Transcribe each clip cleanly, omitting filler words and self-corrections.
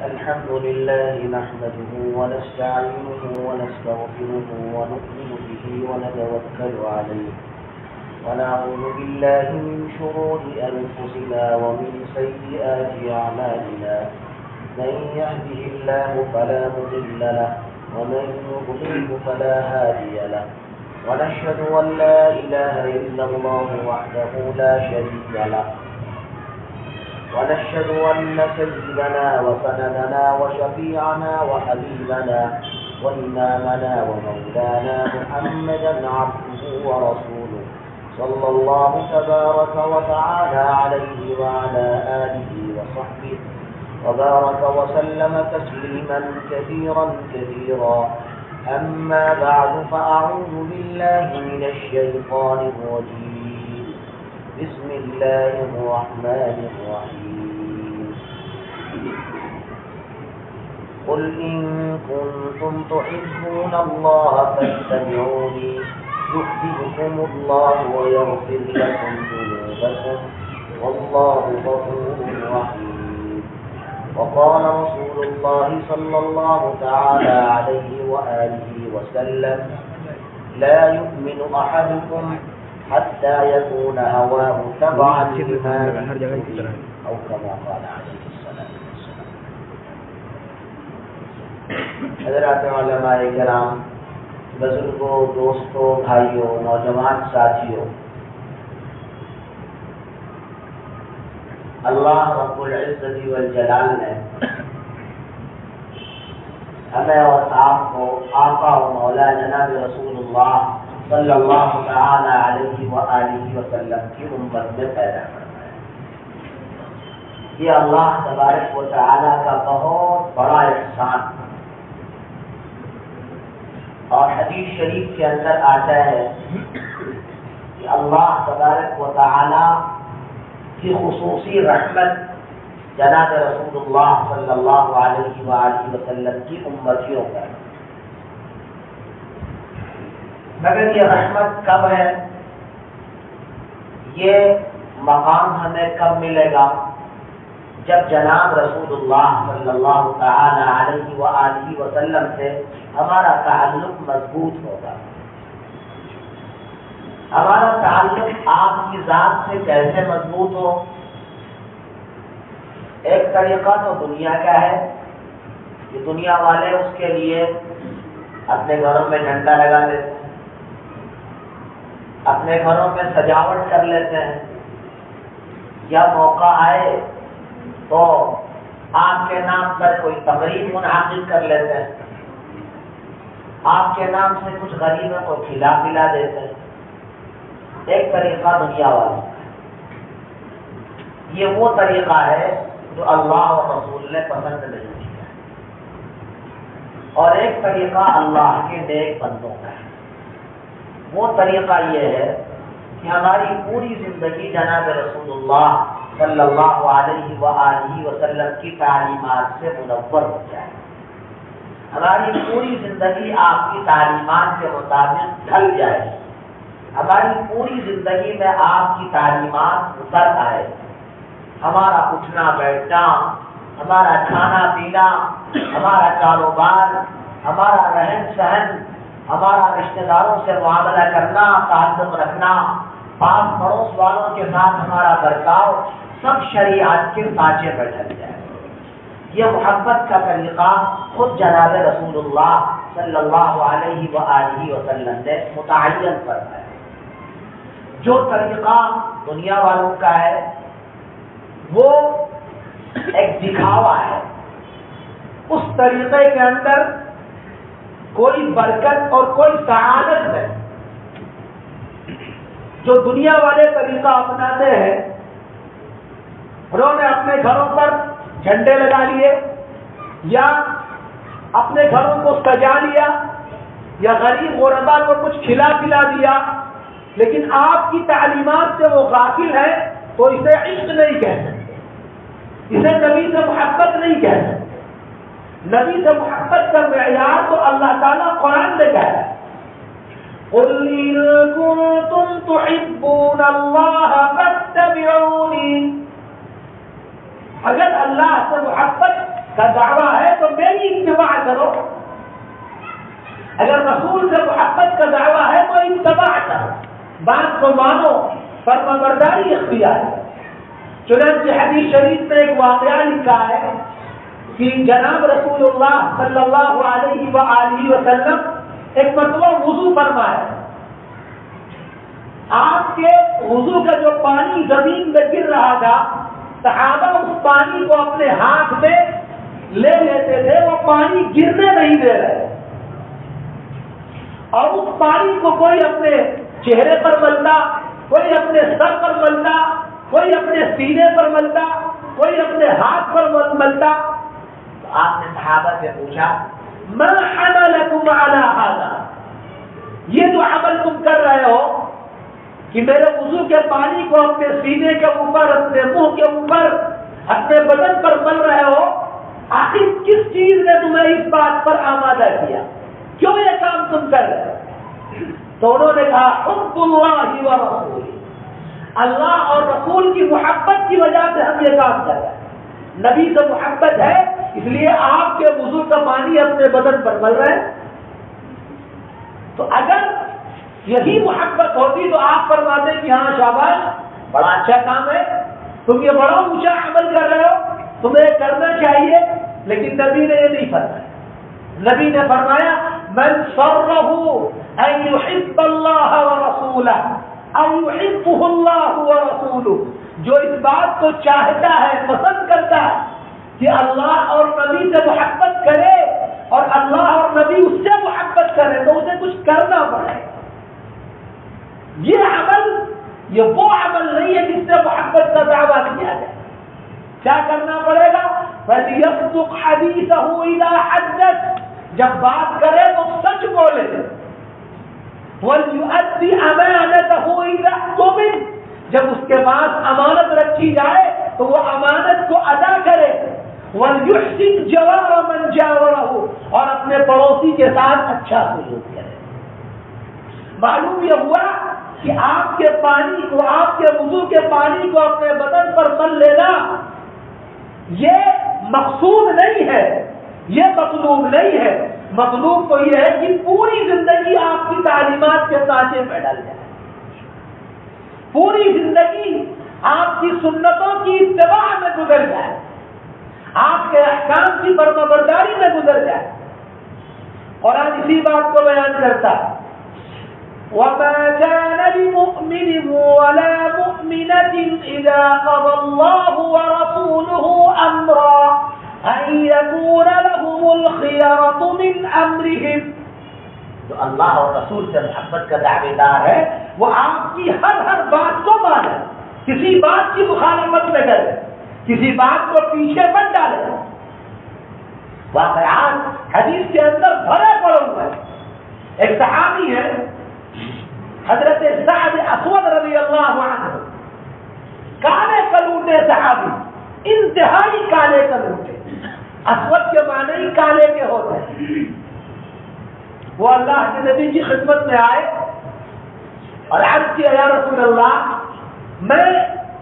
الحمد لله نحمده ونستعينه ونستغفره ونؤمن به ونتوكل عليه ونعوذ بالله من شرور أنفسنا ومن سيئات أعمالنا من يهده الله فلا مضل له ومن يضلل فلا هادي له ونشهد أن لا إله إلا الله وحده لا شريك له ونشهد أن سيدنا وسندنا وشفيعنا وحبيبنا وإمامنا ومولانا محمدا عبده ورسوله صلى الله تبارك وتعالى عليه وعلى آله وصحبه وبارك وسلم تسليما كثيرا كثيرا. أما بعد فأعوذ بالله من الشيطان الرجيم. بسم الله الرحمن الرحيم. قل إن كنتم تحبون الله فاتبعوني يحببكم الله ويغفر لكم ذنوبكم والله غفور رحيم. وقال رسول الله صلى الله تعالى عليه وآله وسلم لا يؤمن أحدكم حتى يكون هواه تبعا لما أو كما قال عليه الصلاة والسلام. حضرات علماء کرام، بزرگوں، دوستوں، بھائیوں، نوجوان ساتھیوں، اللہ رب العزت والجلال نے ہمیں اور آپ کو آقا و مولا جناب رسول اللہ صلی اللہ تعالی علیہ وآلہ وسلم کی امت میں پیدا کرنا ہے. یہ اللہ تبارک و تعالی کا بہت بڑا احسان. اور حدیث شریف کے اندر آتا ہے کہ اللہ تبارک و تعالی کی خصوصی رحمت جناب رسول اللہ صلی اللہ علیہ وآلہ وسلم کی امتیوں پر. مگر یہ رحمت کب ہے، یہ مقام ہمیں کب ملے گا؟ جب جناب رسول اللہ صلی اللہ تعالی علیہ وآلہ وسلم سے ہمارا تعلق مضبوط ہوگا. ہمارا تعلق آپ کی ذات سے کیسے مضبوط ہو؟ ایک طریقہ تو دنیا کا ہے کہ دنیا والے اس کے لیے اپنے گھروں میں جھنڈا لگا لیتے ہیں، اپنے گھروں میں سجاوٹ کر لیتے ہیں، یا موقع آئے تو آپ کے نام پر کوئی تقریب منعقد کر لیتے ہیں، آپ کے نام سے کچھ غریبوں کو کھلا پلا دیتے ہیں. ایک طریقہ دنیا والا. یہ وہ طریقہ ہے جو اللہ اور رسول نے پسند نہیں کیا. اور ایک طریقہ اللہ کے نیک بندوں کا ہے. وہ طریقہ یہ ہے کہ ہماری پوری زندگی جناب رسول اللہ صلی اللہ علیہ وآلہ وسلم کی تعلیمات سے منور ہو جائے. ہماری پوری زندگی آپ کی تعلیمات کے مطابق ڈھل جائے. ہماری پوری زندگی میں آپ کی تعلیمات اتر آئے. ہمارا اٹھنا بیٹھنا، ہمارا کھانا پینا، ہمارا کاروبار، ہمارا رہن سہن، ہمارا رشتہ داروں سے معاملہ کرنا، تعلق رکھنا، پاس پڑوس والوں کے ساتھ ہمارا برتاؤ، سب شریعت کے سانچے پر ڈھل جائے. یہ محبت کا طریقہ خود جناب رسول اللہ صلی اللہ علیہ وآلہ وسلم نے متعین فرمایا. جو طریقہ دنیا والوں کا ہے وہ ایک دکھاوا ہے. اس طریقے کے اندر کوئی برکت اور کوئی سعادت نہیں. جو دنیا والے طریقہ اپناتے ہیں انہوں نے اپنے گھروں پر جھنڈے لگا لیے، یا اپنے گھروں کو سجا لیا، یا غریب غربا کو کچھ کھلا پلا دیا، لیکن آپ کی تعلیمات سے وہ غافل ہے تو اسے عشق نہیں کہہ سکتے، اسے نبی سے محبت نہیں کہہ سکتے. نبی سے محبت کا معیار تو اللہ تعالیٰ قرآن میں کہہ رہا ہے. قُلْ إِن كُنتُمْ تُحِبُّونَ اللَّهَ فَاتَّبِعُونِي. اگر اللہ سے محبت کا دعویٰ ہے تو میری اتباع کرو، اگر رسول سے محبت کا دعویٰ ہے تو اتباع کرو، بات کو مانو، فرمانبرداری اختیار ہے۔ چنانچہ حدیث شریف میں ایک واقعہ لکھا ہے کہ جناب رسول اللہ صلی اللہ علیہ وآلہ وسلم ایک مرتبہ وضو فرمائے، آپ کے وضو کا جو پانی زمین میں گر رہا تھا، صحابہ اس پانی کو اپنے ہاتھ میں لے لیتے تھے، وہ پانی گرنے نہیں دے رہے، اور اس پانی کو کوئی اپنے چہرے پر ملتا، کوئی اپنے سر پر ملتا، کوئی اپنے سینے پر ملتا، کوئی اپنے ہاتھ پر ملتا۔ تو آپ نے صحابہ سے پوچھا ما حملکم علی ھذا، یہ جو عمل تم کر رہے ہو کہ میرے وضو کے پانی کو اپنے سینے کے اوپر، اپنے منہ کے اوپر، اپنے بدن پر مل رہے ہو، آخر کس چیز نے تمہیں اس بات پر آمادہ کیا، کیوں یہ کام تم کر رہے ہو؟ تو انہوں نے کہا حب اللہ و رسول، اللہ اور رسول کی محبت کی وجہ سے ہم یہ کام کر رہے ہیں، نبی سے محبت ہے اس لیے آپ کے وضو کا پانی اپنے بدن پر مل رہے ہیں۔ تو اگر یہی محبت ہوتی تو آپ فرماتے کہ ہاں شاباش، بڑا اچھا کام ہے، تم یہ بڑا اونچا عمل کر رہے ہو، تمہیں کرنا چاہیے، لیکن نبی نے یہ نہیں فرمایا۔ نبی نے فرمایا من سرہ ان یحب اللہ ورسولہ او یحبہ اللہ ورسولہ، جو اس بات کو چاہتا ہے، پسند کرتا ہے کہ اللہ اور نبی سے محبت کرے اور اللہ اور نبی اس سے محبت کرے، تو اسے کچھ کرنا پڑے۔ یہ عمل، یہ وہ عمل نہیں ہے جس سے محبت کا دعویٰ کیا جائے۔ کیا کرنا پڑے گا؟ فَلْيَصْدُقْ حَدِيثَهُ إِذَا حَدَّثَ، جب بات کرے تو سچ بولے، وَلْيُؤَدِّ أَمَانَتَهُ إِذَا اؤْتُمِنَ، جب اس کے پاس امانت رکھی جائے تو وہ امانت کو ادا کرے، وَلْيُحْسِنْ جَوَارَ مَنْ جَاوَرَهُ، اور اپنے پڑوسی کے ساتھ اچھا سلوک کرے۔ معلوم یہ ہوا کہ آپ کے پانی کو، آپ کے وضو کے پانی کو اپنے بدن پر مل لینا یہ مقصود نہیں ہے، یہ مطلوب نہیں ہے، مطلوب تو یہ ہے کہ پوری زندگی آپ کی تعلیمات کے سانچے میں ڈل جائے، پوری زندگی آپ کی سنتوں کی اتباع میں گزر جائے، آپ کے احکام کی فرمانبرداری میں گزر جائے۔ اور آج اسی بات کو بیان کرتا ہے وَمَا كَانَ لِمُؤْمِنٍ وَلَا مُؤْمِنَةٍ إِذَا قَضَى اللَّهُ وَرَسُولُهُ أَمْرًا أَن يَكُونَ لَهُمُ الْخِيَرَةُ مِنْ أَمْرِهِمْ، جو اللہ اور رسول سے محبت کا دعوے دار ہے وہ آپ کی ہر بات کو مانے، کسی بات کی مخالفت نہ کرے، کسی بات کو پیچھے مت ڈالے۔ واقعات حدیث کے اندر بھرے پڑے ہوئے ہیں۔ ایک صحابی ہے حضرت سعد اسود رضی اللہ عنہ، کالے کلوٹے صحابی، انتہائی کالے کلوٹے، اسود کے معنی ہی کالے کے ہوتے ہیں۔ وہ اللہ کے نبی کی خدمت میں آئے اور عرض کیا یا رسول اللہ، میں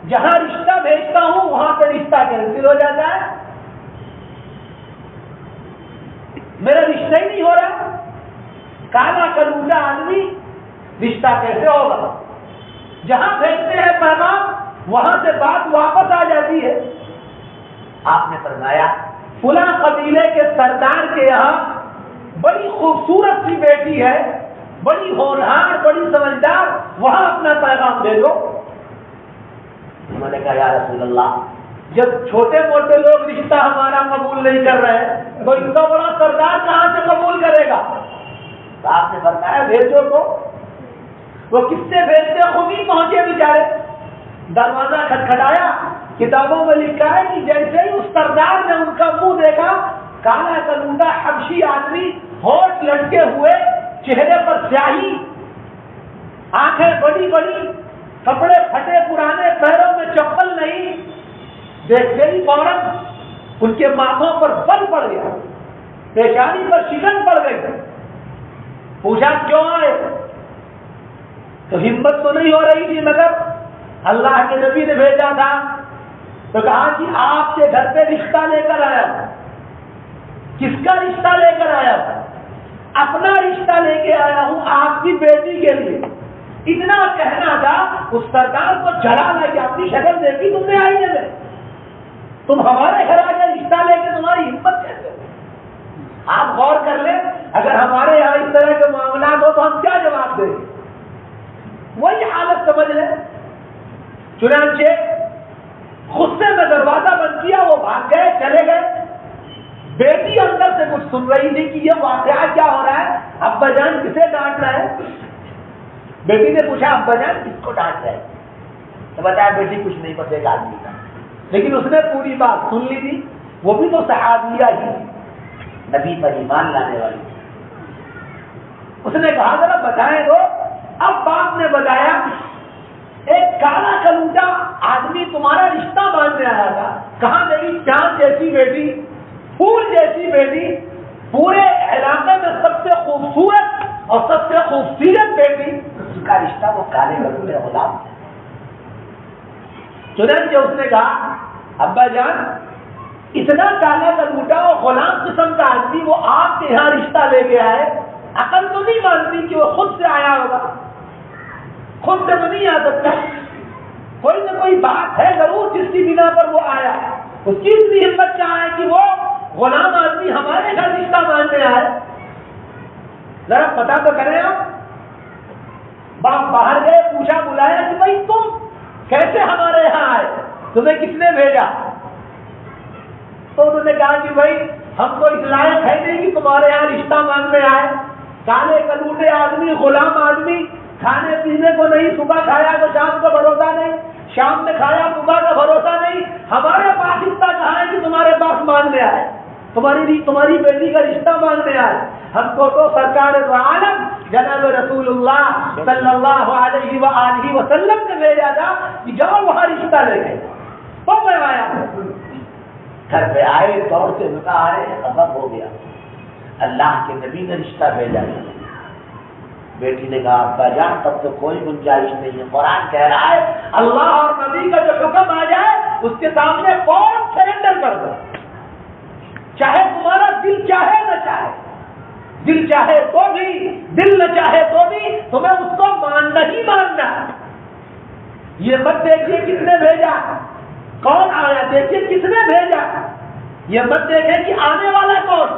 جہاں رشتہ بھیجتا ہوں وہاں پہ رشتہ کینسل ہو جاتا ہے، میرا رشتہ ہی نہیں ہو رہا، کالا کلوٹا آدمی رشتہ کیسے ہوگا؟ جہاں بھیجتے ہیں پیغام وہاں سے بات واپس آ جاتی ہے۔ آپ نے فرمایا فلاں قبیلے کے سردار کے یہاں بڑی خوبصورت سی بیٹی ہے، بڑی ہونہار، بڑی سمجھدار، وہاں اپنا پیغام بھیجو۔ انہوں نے کہا یا رسول اللہ، جب چھوٹے موٹے لوگ رشتہ ہمارا قبول نہیں کر رہے تو ان کا بڑا سردار کہاں سے قبول کرے گا؟ تو آپ نے فرمایا بھیجو تو۔ وہ کس سے بھیجتے خود ہی پہنچے بیچارے، دروازہ کھٹکھٹایا، کتابوں میں لکھا ہے کہ جیسے ہی اس سردار نے ان کا منہ دیکھا، کالا کلوٹا حبشی آدمی، ہونٹ لٹکے ہوئے، چہرے پر سیاہی، آنکھیں بڑی بڑی، کپڑے پھٹے پرانے، پیروں میں چپل نہیں، دیکھتے ہی فوراً ان کے ماتھوں پر بل پڑ گیا، پیشانی پر شکن پڑ گئی۔ پوچھا کیوں آئے؟ تو ہمت تو نہیں ہو رہی تھی، مگر اللہ کے نبی نے بھیجا تھا، تو کہا کہ آپ کے گھر پہ رشتہ لے کر آیا۔ کس کا رشتہ لے کر آیا ہوں؟ اپنا رشتہ لے کے آیا ہوں آپ کی بیٹی کے لیے. اتنا کہنا تھا اس سرکار کو چڑھا نہ کہ اپنی شکل دیکھی تم نے آئینے میں، تم ہمارے گھر آ کے رشتہ لے کے تمہاری ہمت کیسے ہو؟ آپ غور کر لیں، اگر ہمارے یہاں اس طرح کے معاملات ہو تو ہم کیا جواب دیں گے؟ وہی حالت سمجھ لیں. چنانچہ غصے میں دروازہ بند کیا، وہ بھاگ گئے، چلے گئے. بیٹی اندر سے کچھ سن رہی تھی کہ یہ واقعہ کیا ہو رہا ہے، ابا جان کسے ڈانٹ رہا ہے. بیٹی نے پوچھا ابا جان کس کو ڈانٹ رہے ہیں؟ تو بتایا بیٹی کچھ نہیں، بس ایک آدمی کا. لیکن اس نے پوری بات سن لی تھی، وہ بھی تو صحابیہ ہی نبی پر ایمان لانے والی. اس نے کہا ذرا بتائیں تو. اب باپ نے بتایا ایک کالا کلوٹا آدمی تمہارا رشتہ باندھنے آیا تھا. کہاں میری چاند جیسی بیٹی، پھول جیسی بیٹی، پورے علاقے میں سب سے خوبصورت اور سب سے خوبصورت بیٹی، اس کا رشتہ وہ کالے کلوٹے غلام سے. چنانچہ اس نے کہا ابا جان اتنا کالا کلوٹا اور غلام قسم کا آدمی وہ آپ کے یہاں رشتہ لے کے آئے، عقل تو نہیں مانتی کہ وہ خود سے آیا ہوگا؟ خود سے تو نہیں آ سکتا، کوئی نہ کوئی بات ہے ضرور جس کی بنا پر وہ آیا. اس کی اتنی ہمت کہاں ہے کہ وہ غلام آدمی ہمارے گھر رشتہ ماننے آئے؟ ذرا پتا تو کریں آپ. باپ باہر گئے، پوچھا بلایا کہ بھائی تم کیسے ہمارے یہاں آئے، تمہیں کس نے بھیجا؟ تو انہوں نے کہا کہ بھائی ہم تو اس لائق ہے نہیں کہ تمہارے یہاں رشتہ مانگنے آئے. کالے کلوٹے آدمی، غلام آدمی، کھانے پینے کو نہیں، صبح کھایا تو شام کا بھروسہ نہیں، شام میں کھایا صبح کا بھروسہ نہیں. ہمارے پاس اتنا کہاں ہے کہ تمہارے پاس مانگنے آئے، تمہاری بیٹی کا رشتہ مانگنے آئے. ہم کو تو سرکار دو عالم جناب رسول اللہ صلی اللہ علیہ وآلہ وسلم نے بھیجا تھا کہ جاؤ وہاں رشتہ لے گئے. تو میں آیا گھر پہ آئے، دور سے بتا رہے ختم ہو گیا، اللہ کے نبی نے رشتہ بھیجا. بیٹی نے کہا ابا جان تب تو کوئی گنجائش نہیں ہے، قرآن کہہ رہا ہے اللہ اور نبی کا جو حکم آ جائے اس کے سامنے فوراً سرنڈر کر دو، چاہے تمہارا دل چاہے نہ چاہے، دل چاہے تو بھی، دل نہ چاہے تو بھی تمہیں اس کو ماننا ہی ماننا. یہ مت دیکھیے کس نے بھیجا، کون آیا، دیکھیے کس نے بھیجا. یہ مت دیکھیں کہ آنے والا کون،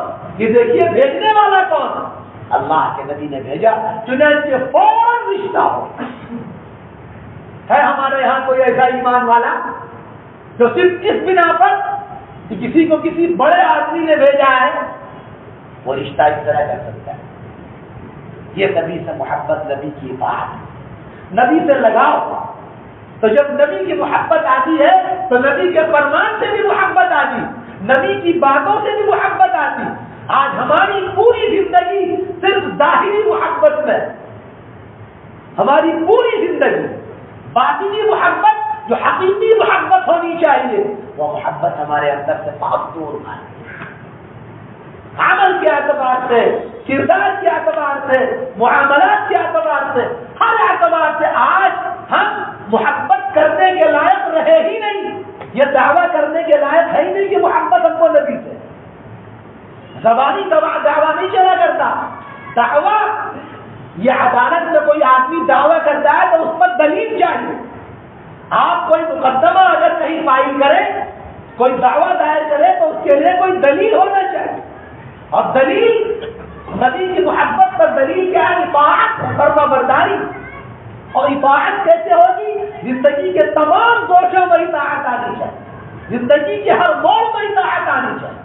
یہ دیکھیے بھیجنے والا کون. اللہ کے نبی نے بھیجا، چنانچہ فوراً رشتہ ہو. ہے ہمارے یہاں کوئی ایسا ایمان والا جو صرف اس بنا پر کہ کسی کو کسی بڑے آدمی نے بھیجا ہے وہ رشتہ اس طرح کر سکتا ہے؟ یہ نبی سے محبت، نبی کی اطاعت، نبی سے لگاؤ. تو جب نبی کی محبت آتی ہے تو نبی کے فرمان سے بھی محبت آتی، نبی کی باتوں سے بھی محبت آتی. آج ہماری پوری زندگی صرف ظاہری محبت میں، ہماری پوری زندگی باطنی محبت جو حقیقی محبت ہونی چاہیے وہ محبت ہمارے اندر سے بہت دور ہے. عمل کے اعتبار سے، کردار کے اعتبار سے، معاملات کے اعتبار سے، ہر اعتبار سے آج ہم محبت کرنے کے لائق رہے ہی نہیں. یہ دعویٰ کرنے کے لائق ہے ہی نہیں کہ محبت ہم کو نبی سے. زبانی دعویٰ نہیں چلا کرتا. دعویٰ یہ عدالت میں کوئی آدمی دعویٰ کرتا ہے تو اس پر دلیل چاہیے. آپ کوئی مقدمہ اگر کہیں فائل کریں، کوئی دعویٰ دائر کرے تو اس کے لیے کوئی دلیل ہونا چاہیے. اور دلیل نبی کی محبت پر دلیل کیا ہے؟ اطاعت، فرما برداری. اور اطاعت کیسے ہوگی؟ زندگی کے تمام گوشوں میں اطاعت آنی چاہیے، زندگی کے ہر موڑ میں اطاعت آنی چاہیے.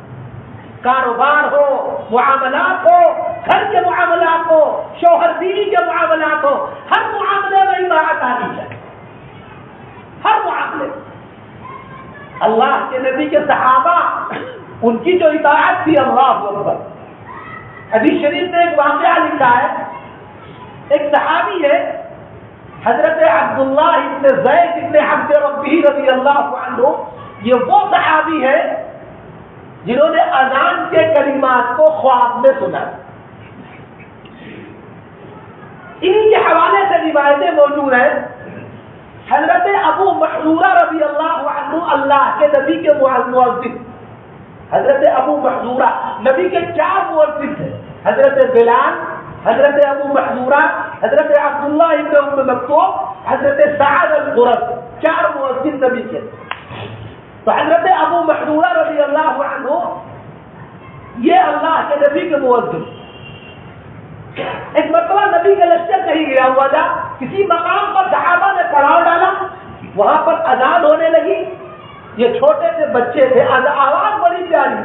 کاروبار ہو، معاملات ہو، گھر کے معاملات ہو، شوہر بیوی کے معاملات ہو، ہر معاملے میں اطاعت آنی چاہیے، ہر معاملے. اللہ کے نبی کے صحابہ ان کی جو اطاعت تھی، اللہ اکبر. حدیث شریف میں ایک واقعہ لکھا ہے، ایک صحابی ہے حضرت عبداللہ ابن زید ابن عبد ربہ رضی اللہ عنہ. یہ وہ صحابی ہے جنہوں نے اذان کے کلمات کو خواب میں سنا. انہی کے حوالے سے روایتیں موجود ہیں. حضرت ابو محذورہ رضی اللہ عنہ اللہ کے نبی کے مؤذن، حضرت ابو محذورہ، نبی کے 4 مؤذن تھے، حضرت بلال، حضرت ابو محذورہ، حضرت عبداللہ ابن ام مکتوم، حضرت سعد القرظ، 4 مؤذن نبی کے. تو حضرت ابو محذورہ رضی اللہ عنہ یہ اللہ کے نبی کے مؤذن. ایک مرتبہ نبی کا لشکر کہیں گیا ہوا تھا، کسی مقام پر صحابہ نے پڑاؤ ڈالا، وہاں پر اذان ہونے لگی. یہ چھوٹے سے بچے تھے، آواز بڑی پیاری،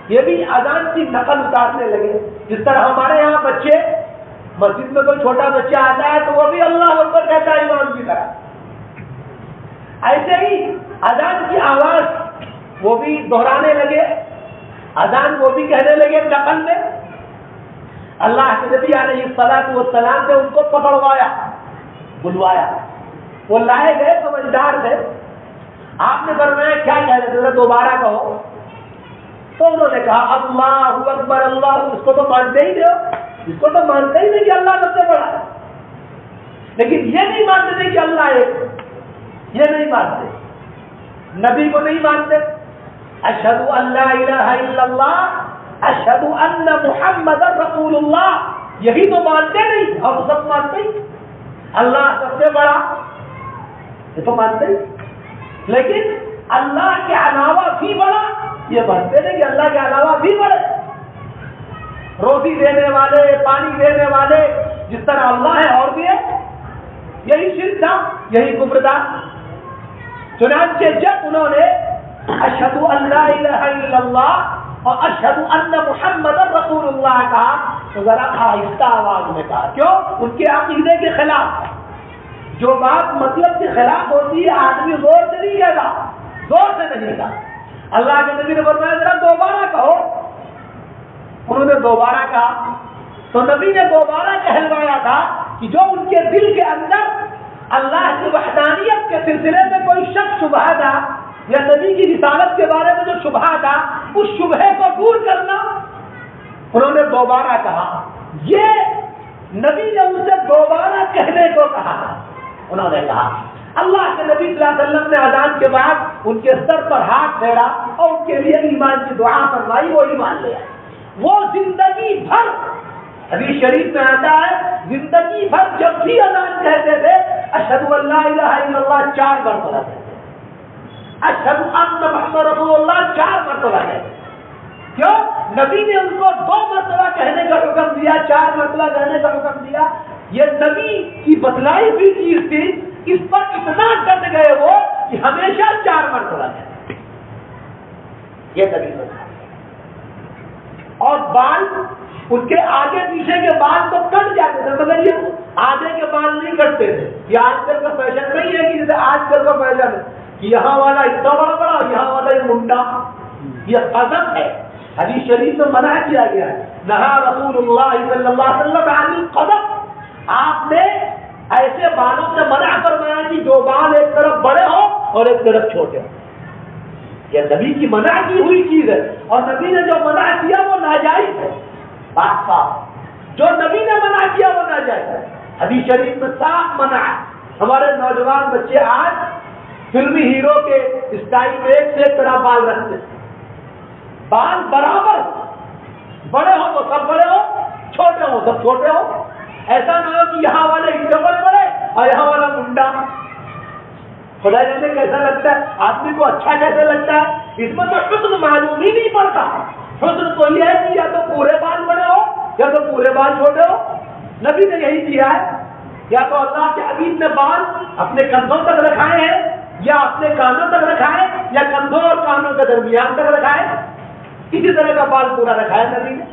یہ بھی اذان کی نقل اتارنے لگے. جس طرح ہمارے یہاں بچے مسجد میں کوئی چھوٹا بچہ آتا ہے تو وہ بھی اللہ اکبر کہتا ہے امام کی طرح، ایسے ہی اذان کی آواز وہ بھی دہرانے لگے، اذان وہ بھی کہنے لگے نقل میں. اللہ کے نبی علیہ الصلوۃ والسلام نے ان کو پکڑوایا، بلوایا. وہ لائے گئے، سمجھدار تھے. آپ نے فرمایا کیا کہہ رہے تھے، دوبارہ کہو. تو انہوں نے کہا اللہ اکبر اللہ. اس کو تو مانتے ہی ہو، اس کو تو مانتے ہی نہیں کہ اللہ سب سے بڑا ہے، لیکن یہ نہیں مانتے تھے کہ اللہ ایک، یہ نہیں مانتے، نبی کو نہیں مانتے. اشہد ان لا الہ الا اللہ، اشہد ان محمد رسول اللہ، یہی تو مانتے نہیں. ہم سب مانتے ہی اللہ سب سے بڑا، یہ تو مانتے ہی، لیکن اللہ کے علاوہ بھی بڑا یہ مانتے نہیں کہ اللہ کے علاوہ بھی بڑے. روزی دینے والے، پانی دینے والے جس طرح اللہ ہے اور بھی ہے. یہی شرک تھا، یہی کفر تھا. چنانچہ جب انہوں نے اشہد ان لا الہ الا اللہ اور اشہد ان محمد رسول اللہ کہا تو ذرا آہستہ آواز میں کہا. کیوں؟ ان کے عقیدے کے خلاف. جو بات مطلب کے خلاف ہوتی ہے آدمی زور سے نہیں کہتا، زور سے نہیں کہا. اللہ کے نبی نے فرمایا ذرا دوبارہ کہو. انہوں نے دوبارہ کہا تو نبی نے دوبارہ کہلوایا تھا کہ جو ان کے دل کے اندر اللہ کی وحدانیت کے سلسلے میں کوئی شک شبہ تھا یا نبی کی رسالت کے بارے میں جو شبہ تھا، اس شبہے کو دور کرنا. انہوں نے دوبارہ کہا. یہ نبی نے ان سے دوبارہ کہنے کو کہا. انہوں نے کہا. اللہ کے نبی صلی اللہ علیہ وسلم نے اذان کے بعد ان کے سر پر ہاتھ پھیرا اور ان کے لیے ایمان کی دعا فرمائی، وہ ایمان لے آئے. وہ زندگی بھر، حدیث شریف میں آتا ہے، زندگی بھر جب بھی اذان کہتے تھے اشہد ان لا الہ الا اللہ 4 مرتبہ کہتے، اشہد ان محمد رسول اللہ 4 مرتبہ کہتے. کیوں؟ نبی نے ان کو 2 مرتبہ کہنے کا حکم دیا، 4 مرتبہ کہنے کا حکم دیا. یہ نبی کی بتلائی ہوئی چیز تھی، اس پر اتنا ڈٹ گئے وہ کہ ہمیشہ 4 مرتبہ کہتے. یہ نبی بتا. اور بال ان کے آگے پیچھے کے بال تو کٹ جاتے تھے، مگر یہ آگے کے بال نہیں کٹتے تھے. یہ آج کل کا فیشن نہیں ہے کہ جیسے آج کل کا فیشن ہے کہ یہاں والا اتنا بڑا بڑا، یہاں والا یہ منڈا. یہ قذف ہے، حدیث شریف میں منع کیا گیا ہے. نہا رسول اللہ صلی اللہ علیہ وسلم عن القذف. آپ نے ایسے بالوں سے منع فرمایا کہ جو بال ایک طرف بڑے ہو اور ایک طرف چھوٹے ہو. یہ نبی کی منع کی ہوئی چیز ہے، اور نبی نے جو منع کیا وہ ناجائز ہے. بات صاف، جو نبی نے منع کیا وہ ناجائز ہے. حدیث شریف میں صاف منع ہے. ہمارے نوجوان بچے آج فلمی ہیرو کے اسٹائل میں ایک سے ایک طرح بال رکھتے ہیں. بال برابر، بڑے ہو تو سب بڑے ہو، چھوٹے ہو سب چھوٹے ہو. ایسا نہ ہو کہ یہاں والے اتنے بڑے بڑے اور یہاں والا منڈا. خدا جانے کیسا لگتا ہے، آدمی کو اچھا کیسے لگتا ہے. اس میں تو حسن معلوم ہی نہیں پڑتا. حسن تو یہ ہے کہ یا تو پورے بال بڑے ہو یا تو پورے بال چھوٹے ہو. نبی نے یہی کیا ہے. یا تو اللہ کے حبیب نے بال اپنے کندھوں تک رکھائے ہیں یا اپنے کانوں تک رکھائے یا کندھوں اور کانوں کے درمیان تک رکھائے. کسی طرح کا بال پورا رکھا ہے نبی نے.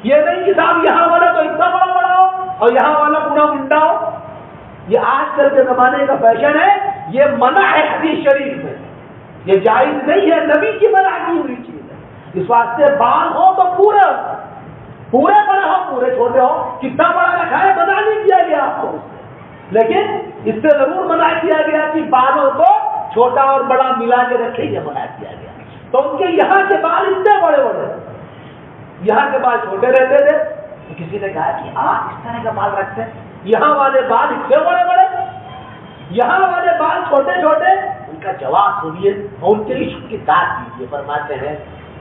یہ نہیں کہ صاحب یہاں والا تو اتنا بڑا بڑا ہو اور یہاں والا پورا منڈا ہو. یہ آج کل کے زمانے کا فیشن ہے. یہ منع ہے حدیث شریف میں، یہ جائز نہیں ہے، نبی کی منع کی ہوئی چیز ہے. اس واسطے بال ہو تو پورے ہو، پورے بڑے ہو پورے چھوٹے ہو. کتنا بڑا رکھا ہے منع نہیں کیا گیا آپ کو، لیکن اس سے ضرور منع کیا گیا کہ بالوں کو چھوٹا اور بڑا ملا کے رکھے، یہ منع کیا گیا. تو ان کے یہاں کے بال اتنے بڑے بڑے، یہاں کے بال چھوٹے رہتے تھے. تو کسی نے کہا کہ آپ اس طرح کا بال رکھتے ہیں، یہاں والے بال اتنے بڑے بڑے، یہاں والے بال چھوٹے چھوٹے. ان کا جواب سنیے اور ان کے عشق کی داد دیجیے. فرماتے ہیں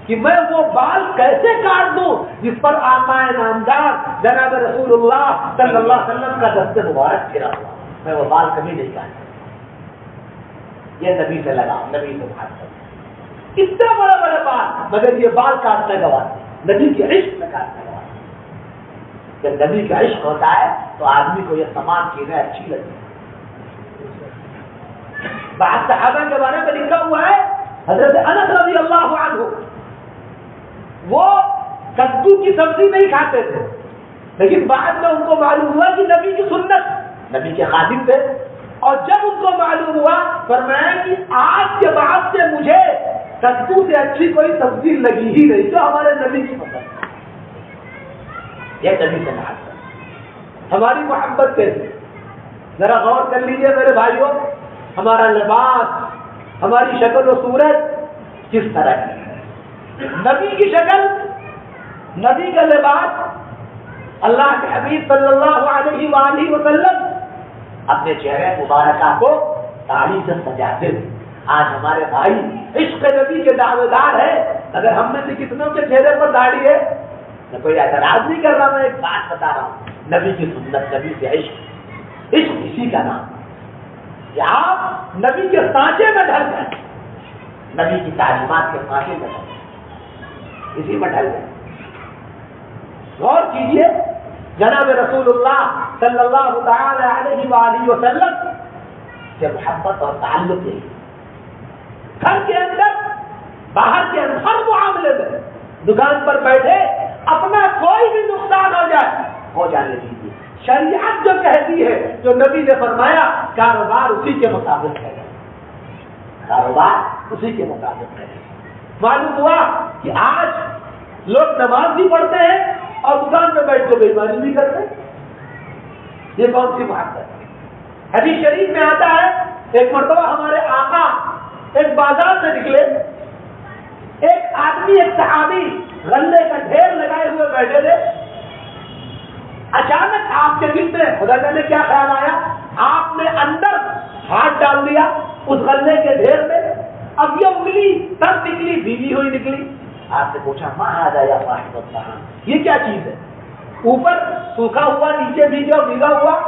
کہ میں وہ بال کیسے کاٹ دوں جس پر آقا نامدار جناب رسول اللہ صلی اللہ علیہ وسلم کا دست مبارک پھرا ہوا، میں وہ بال کبھی نہیں کاٹتا۔ یہ نبی سے لگا، نبی سے محبت، اتنا بڑا بڑا بال، مگر یہ بال کاٹنا گوارا، نبی کے عشق میں کاٹنا گوارا۔ جب نبی کا عشق ہوتا ہے تو آدمی کو یہ تمام چیزیں اچھی لگتی ہیں۔ بعض صحابہ کے بارے میں لکھا ہوا ہے، حضرت انس رضی اللہ عنہ وہ کدو کی سبزی نہیں کھاتے تھے، لیکن بعد میں ان کو معلوم ہوا کہ نبی کی سنت، نبی کے خادم تھے، اور جب ان کو معلوم ہوا فرمایا کہ آج کے بعد سے مجھے کدو سے اچھی کوئی سبزی لگی ہی نہیں جو ہمارے نبی کی پسند۔ یہ نبی سے محبت، ہماری محبت کیسے؟ ذرا غور کر لیجئے میرے بھائیوں، ہمارا لباس، ہماری شکل و صورت کس طرح کی ہے؟ نبی کی شکل، نبی کا لباس، اللہ کے حبیب صلی اللہ علیہ وآلہ وسلم اپنے چہرے مبارکہ کو داڑھی سے سجاتے تھے۔ آج ہمارے بھائی عشق نبی کے دعوے دار ہیں، اگر ہم میں سے کتنوں کے چہرے پر داڑھی ہے؟ میں کوئی اعتراض نہیں کر رہا، میں ایک بات بتا رہا ہوں، نبی کی سنت، نبی سے عشق، عشق اسی کا نام کہ آپ نبی کے سانچے میں ڈھل گئے، نبی کی تعلیمات کے سانچے میں ڈھل گئے، اسی میں ڈھل گئے۔ غور کیجئے، جناب رسول اللہ صلی اللہ تعالی علیہ وآلہ وسلم سے محبت اور تعلق ہے، گھر کے اندر، باہر کے اندر، ہر معاملے میں، دکان پر بیٹھے اپنا کوئی بھی نقصان ہو جانے دیجیے، شریعت جو کہتی ہے، جو نبی نے فرمایا، کاروبار اسی کے مطابق ہے، کاروبار اسی کے مطابق ہے۔ معلوم ہوا کہ آج لوگ نماز بھی پڑھتے ہیں اور دکان میں بیٹھ کے بےایمانی بھی کرتے ہیں، یہ کون سی بات ہے؟ حدیث شریف میں آتا ہے، ایک مرتبہ ہمارے آقا ایک بازار سے نکلے، ایک آدمی، ایک صحابی غلے کا ڈھیر لگائے ہوئے بیٹھے تھے، اچانک آپ کے دل میں خدا جانے کیا خیال آیا، آپ نے اندر ہاتھ ڈال دیا اس غلے کے ڈھیر میں، اب یہ انگلی تب نکلی، بھیگی ہوئی نکلی۔ آپ نے پوچھا ماں آ جایا صاحب اللہ، یہ کیا چیز ہے؟ اوپر سوکھا ہوا، نیچے بھیگا بھیگا ہوا۔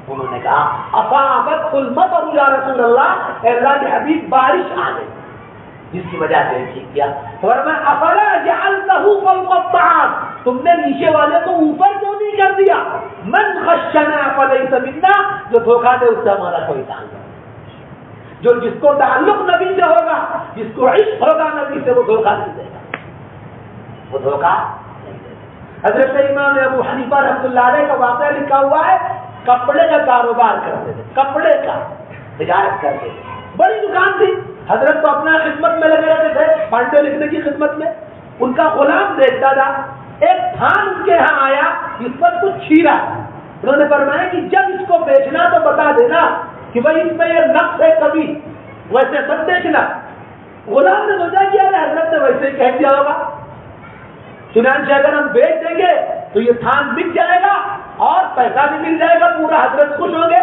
انہوں نے کہا اصابت المطر یا رسول اللہ، اے اللہ کے حبیب بارش آ گئی، جس کی وجہ سے ٹھیک کیا۔ فرمایا افلا جعلتہ فوق الطعام، تم نے نیچے والے کو اوپر کیوں نہیں کر دیا؟ من خشنا فلیس منا، جو دھوکہ دے اس سے ہمارا کوئی تعلق، جو جس کو تعلق نبی سے ہوگا، جس کو عشق ہوگا نبی سے، وہ دھوکہ نہیں دے گا، وہ دھوکہ نہیں دے گا۔ حضرت امام ابو حنیفہ رحمۃ اللہ علیہ کا واقعہ لکھا ہوا ہے، کپڑے کا کاروبار کرتے تھے، کپڑے کا تجارت کرتے تھے، بڑی دکان تھی، حضرت تو اپنا خدمت میں لگے رہتے تھے، پانڈے لکھنے کی خدمت میں، ان کا غلام دیکھتا تھا، ایک تھان ان کے ہاں آیا جس پر کچھ چھیرا، انہوں نے فرمایا کہ جب اس کو بیچنا تو بتا دینا کہ بھائی اس میں یہ نقص ہے، کبھی ویسے سب دیکھنا۔ غلام نے سوچا کہ ارے حضرت نے ویسے ہی کہہ دیا ہوگا، چنانچہ اگر ہم بیچ دیں گے تو یہ تھان بک جائے گا اور پیسہ بھی مل جائے گا، پورا حضرت خوش ہوں گے۔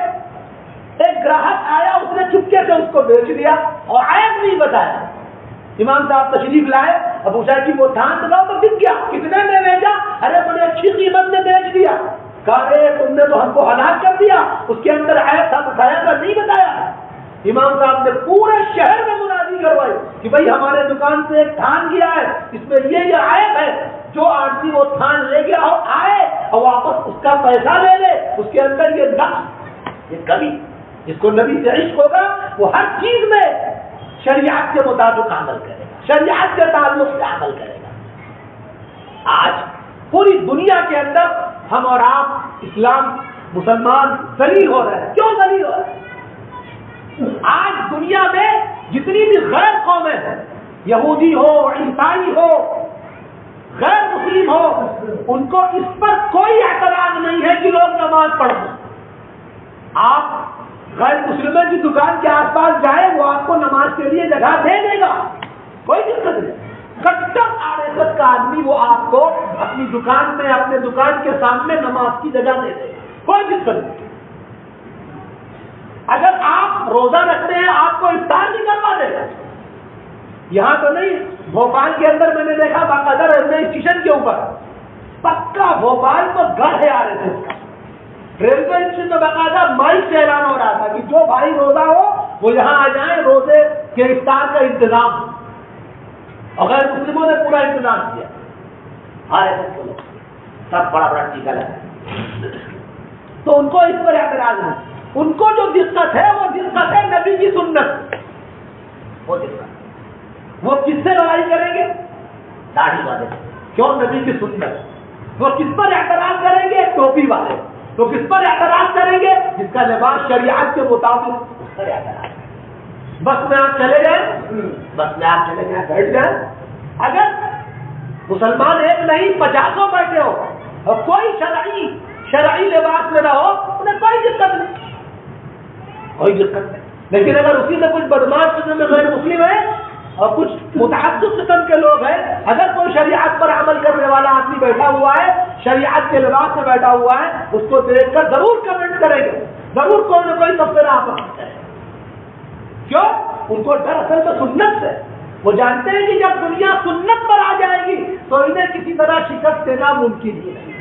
ایک گراہک آیا، اس نے چپکے سے اس کو بیچ دیا اور عیب نہیں بتایا۔ امام صاحب تشریف لائے، اب پوچھا کہ وہ تھان بتاؤ تو بک گیا، کتنے میں بیچا؟ ارے بڑی اچھی قیمت میں بیچ دیا۔ کہا رے تم نے تو ہم کو ہلاک کر دیا، اس کے اندر عیب تھا، بتایا تھا نہیں بتایا؟ امام صاحب نے پورے شہر میں منادی کروائی کہ بھائی ہمارے دکان سے ایک تھان گیا ہے، اس میں یہ عیب ہے، جو آدمی وہ تھان لے گیا اور آئے اور واپس اس کا پیسہ لے لے، اس کے اندر یہ نقص، یہ کمی۔ جس کو نبی سے عشق ہوگا وہ ہر چیز میں شریعت کے مطابق عمل کرے گا، شریعت کے تعلق سے عمل کرے گا۔ آج پوری دنیا کے اندر ہم اور آپ اسلام مسلمان ذلیل ہو رہے ہیں۔ کیوں ذلیل ہو رہے ہیں؟ آج دنیا میں جتنی بھی غیر قومیں ہیں، یہودی ہو، عیسائی ہو، غیر مسلم ہو، ان کو اس پر کوئی اعتراض نہیں ہے کہ لوگ نماز پڑھیں۔ آپ غیر مسلموں کی دکان کے آس پاس جائیں، وہ آپ کو نماز کے لیے جگہ دے دے گا، کوئی دقت نہیں۔ کٹر RSS کا آدمی وہ آپ کو اپنی دکان میں، اپنے دکان کے سامنے نماز کی جگہ دے دے گا، کوئی دقت نہیں۔ اگر آپ روزہ رکھتے ہیں، آپ کو افطار بھی کروا دے گا، یہاں تو نہیں، بھوپال کے اندر میں نے دیکھا باقاعدہ ریلوے اسٹیشن کے اوپر پکا بھوپال کو گڑھ ہے آ رہے تھے اس کا، ریلوے اسٹیشن میں باقاعدہ مائک سے اعلان ہو رہا تھا کہ جو بھائی روزہ ہو وہ یہاں آ جائیں، روزے کے افطار کا انتظام، اور غیر مسلموں نے پورا انتظام کیا، آ رہے تھے لوگ سب بڑا بڑا ٹیکا لگا۔ تو ان کو اس پر اعتراض نہیں، ان کو جو دقت ہے وہ دقت ہے نبی کی سنت، وہ دقت، وہ کس سے لڑائی کریں گے؟ داڑھی والے، کیوں؟ نبی کی سنت۔ وہ کس پر اعتراض کریں گے؟ ٹوپی والے۔ تو کس پر اعتراض کریں گے؟ جس کا لباس شریعت کے مطابق، اس پر اعتراض۔ بس میں آپ چلے گئے، بس میں آپ چلے گئے، بیٹھ گئے، اگر مسلمان ایک نہیں 50 بیٹھے ہو اور کوئی شرعی لباس میں نہ ہو، انہیں کوئی دقت نہیں، کوئی دقت نہیں۔ لیکن اگر اسی میں کچھ بدماش قسم میں غیر مسلم ہے اور کچھ متعدد قسم کے لوگ ہیں، اگر کوئی شریعت پر عمل کرنے والا آدمی بیٹھا ہوا ہے، شریعت کے لباس میں بیٹھا ہوا ہے، اس کو دیکھ کر ضرور کمنٹ کریں گے، ضرور کوئی نہ کوئی تبصرہ آپ کریں گے۔ کیوں؟ ان کو ڈر اصل میں سنت سے، وہ جانتے ہیں کہ جب دنیا سنت پر آ جائے گی تو انہیں کسی طرح شکست دینا ممکن ہی نہیں۔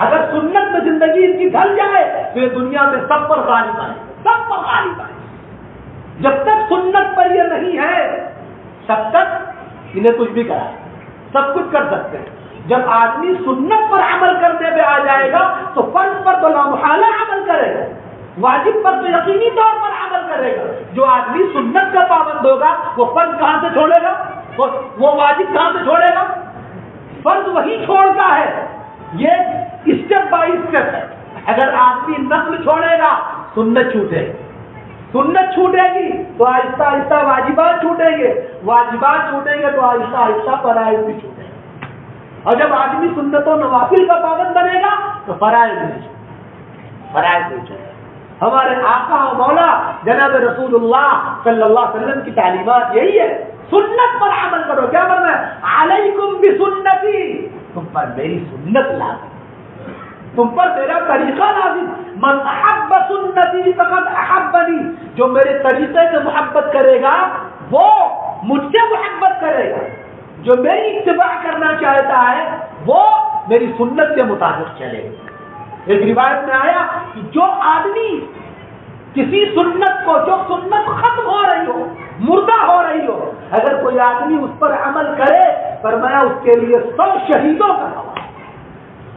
اگر سنت میں زندگی ان کی ڈھل جائے تو یہ دنیا میں سب پر غالب آئے، سب پر غالب آئے۔ جب تک سنت پر یہ نہیں ہے تب تک انہیں کچھ بھی کرا، سب کچھ کر سکتے ہیں۔ جب آدمی سنت پر عمل کرنے پہ آ جائے گا تو فرض پر تو لامحالہ عمل کرے گا، واجب پر تو یقینی طور پر عمل کرے گا۔ جو آدمی سنت کا پابند ہوگا وہ فرض کہاں سے چھوڑے گا؟ وہ واجب کہاں سے چھوڑے گا؟ فرض وہی چھوڑتا ہے۔ یہ اسٹیپ بائی اسٹیپ ہے۔ اگر آدمی نفل چھوڑے گا سنت چھوٹے گی، سنت چھوٹے گی تو آہستہ آہستہ واجبات چھوٹیں گے، واجبات چھوٹیں گے تو آہستہ آہستہ فرائض بھی چھوٹیں گے، اور جب آدمی سنت و نوافل کا پابند بنے گا تو فرائض بھی چھوٹیں گے۔ ہمارے آقا و مولا جناب رسول اللہ صلی اللہ علیہ وسلم کی تعلیمات یہی ہے، سنت پر عمل کرو۔ کیا مطلب ہے؟ علیکم بسنتی، تم پر میری سنت لازم، تم پر میرا طریقہ لازم۔ من احب سنتی فقد احبنی، جو میرے طریقے سے محبت کرے گا وہ مجھ سے محبت کرے گا، جو میری اتباع کرنا چاہتا ہے وہ میری سنت کے مطابق چلے گا۔ ایک روایت میں آیا کہ جو آدمی کسی سنت کو، جو سنت ختم ہو رہی ہو، مردہ ہو رہی ہو، اگر کوئی آدمی اس پر عمل کرے، فرمایا اس کے لیے 100 شہیدوں کا ثواب،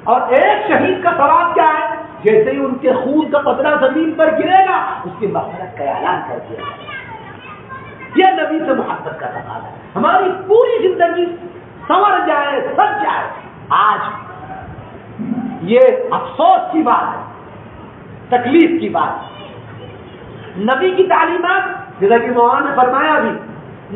اور ایک شہید کا ثواب کیا ہے؟ جیسے ہی ان کے خون کا قطرہ زمین پر گرے گا اس کی مغفرت کا اعلان کر دیا جائے۔ یہ نبی سے محبت کا تقاضا ہے۔ ہماری پوری زندگی سنور جائے، سج جائے۔ آج یہ افسوس کی بات ہے، تکلیف کی بات ہے۔ نبی کی تعلیمات، جیسا کہ مولانا نے فرمایا بھی،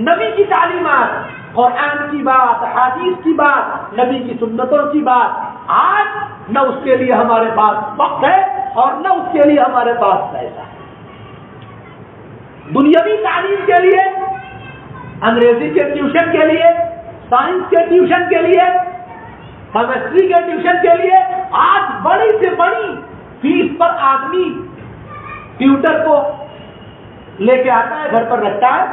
نبی کی تعلیمات، قرآن کی بات، حدیث کی بات، نبی کی سنتوں کی بات، آج نہ اس کے لیے ہمارے پاس وقت ہے اور نہ اس کے لیے ہمارے پاس پیسہ ہے۔ دنیاوی تعلیم کے لیے، انگریزی کے ٹیوشن کے لیے، سائنس کے ٹیوشن کے لیے، کیمسٹری کے ٹیوشن کے لیے آج بڑی سے بڑی فیس پر آدمی ٹیوٹر کو لے کے آتا ہے، گھر پر رکھتا ہے،